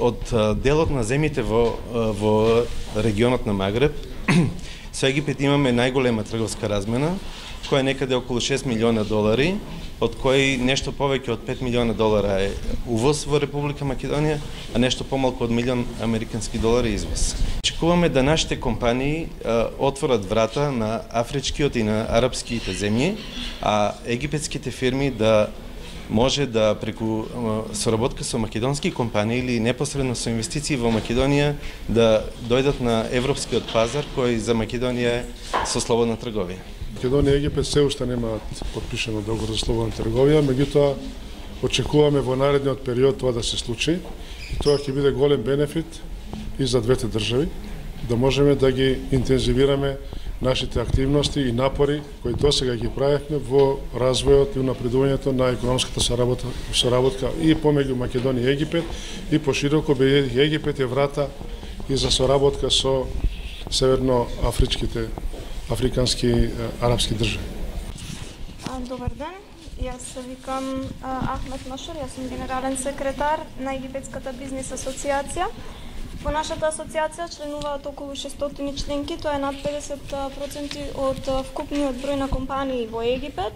од делот на земјите во регионот на Магреб, со Египет имаме најголема трговска размена, која е некаде околу 6 милиона долари, од кои нешто повеќе од 5 милиона долара е увоз во Република Македонија, а нешто помалку од милион американски долари извоз. Очекуваме да нашите компании отворат врата на афричкиот и на арапските земји, а египетските фирми да може да преку соработка со македонски компании или непосредно со инвестиции во Македонија да дојдат на европскиот пазар кој за Македонија е со слободна трговија. Македонија и Египет се уште немаат потпишано договор за слободна трговија, меѓутоа очекуваме во наредниот период тоа да се случи. Тоа ќе биде голем бенефит и за двете држави, да можеме да ги интензивираме нашите активности и напори кои досега ги правевме во развојот и унапредувањето на економската соработка и помеѓу Македонија и Египет и пошироко, бидејќи Египет е врата и за соработка со северноафричките, африкански, арапски држави. Добар ден, јас се викам Ахмет Машур, јас сум генерален секретар на Египетската бизнес асоциација. Во нашата асоциација членуваат околу 600 членки, тоа е над 50% од вкупниот број на компании во Египет.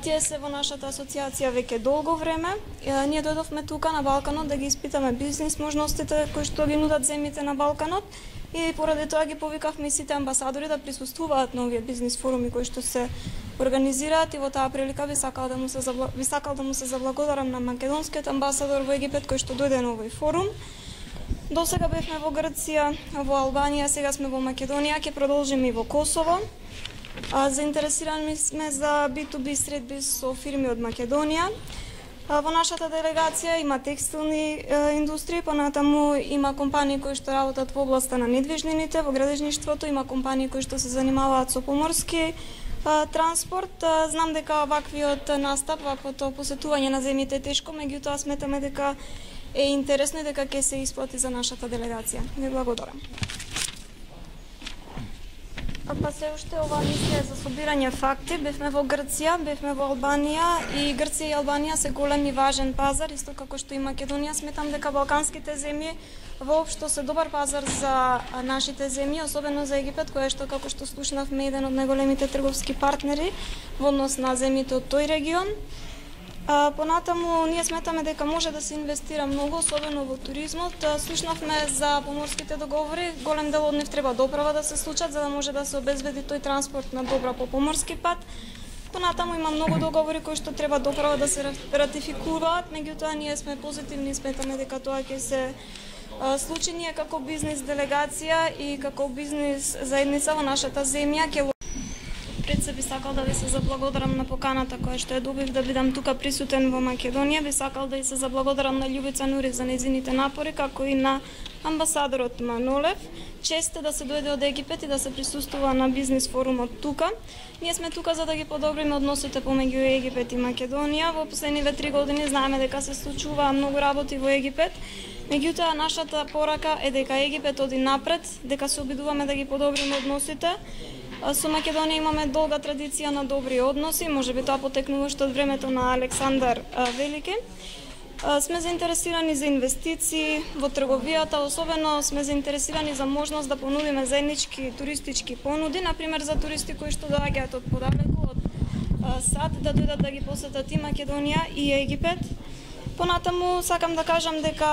Тие се во нашата асоциација веќе долго време. Ние дојдовме тука на Балканот да ги испитаме бизнис можностите кои што ги нудат земјите на Балканот и поради тоа ги повикавме сите амбасадори да присуствуваат на овие бизнис форуми кои што се организираат и во таа прилика би сакал да му се заблагодарам на македонскиот амбасадор во Египет кој што дојде на овој форум. До сега бевме во Грција, во Албанија, сега сме во Македонија, ќе продолжиме и во Косово. Заинтересирани сме за B2B средби со фирми од Македонија. Во нашата делегација има текстилни индустрии, понатаму има компании кои што работат во областа на недвижнините, во градежништвото, има компании кои што се занимаваат со поморски транспорт. Знам дека ваквиот настап, ваквото посетување на земјите е тешко, меѓутоа сметаме дека е интересно и дека ќе се исплати за нашата делегација. Ви благодарам. Па се уште оваа мисија за собирање факти. Бевме во Грција, бевме во Албанија и Грција и Албанија се голем и важен пазар, исто како што и Македонија. Сметам дека балканските земји воопшто се добар пазар за нашите земји, особено за Египет, кој е што како што слушнавме еден од најголемите трговски партнери во однос на земјите од тој регион. Понатаму, ние сметаме дека може да се инвестира многу, особено во туризмот. Слушнавме за поморските договори, голем дел од нив треба доправа да се случат, за да може да се обезбеди тој транспорт на добра по поморски пат. Понатаму има многу договори кои што треба доправа да се ратификуваат, меѓутоа ние сме позитивни и сметаме дека тоа ќе се случи. Ние како бизнес делегација и како бизнес заедница во нашата земја ќе пред се би сакал да ви се заблагодарам на поканата која што ја добив да бидам тука присутен во Македонија. Би сакал да и се заблагодарам на Љубица Нури за нејзините напори, како и на амбасадорот Манолев. Чест е да се дојде од Египет и да се присуствува на бизнес форумот тука. Ние сме тука за да ги подобриме односите помеѓу Египет и Македонија. Во последниве 3 години знаеме дека се случуваа многу работи во Египет. Меѓутоа, нашата порака е дека Египет оди напред, дека се обидуваме да ги подобриме односите. Со Македонија имаме долга традиција на добри односи, можеби тоа потекнува уште од времето на Александар Велики. Сме заинтересирани за инвестиции во трговијата, особено сме заинтересирани за можност да понудиме заеднички туристички понуди, например за туристи кои што доаѓаат од подалеку, од САД, да дојдат да ги посетат и Македонија и Египет. Понатаму сакам да кажам дека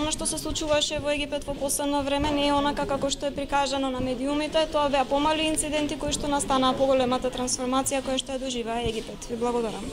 она што се случуваше во Египет во последно време не е онака како што е прикажано на медиумите, тоа беа помали инциденти кои што настанаа поголемата трансформација која што ја доживеа Египет. Ви благодарам.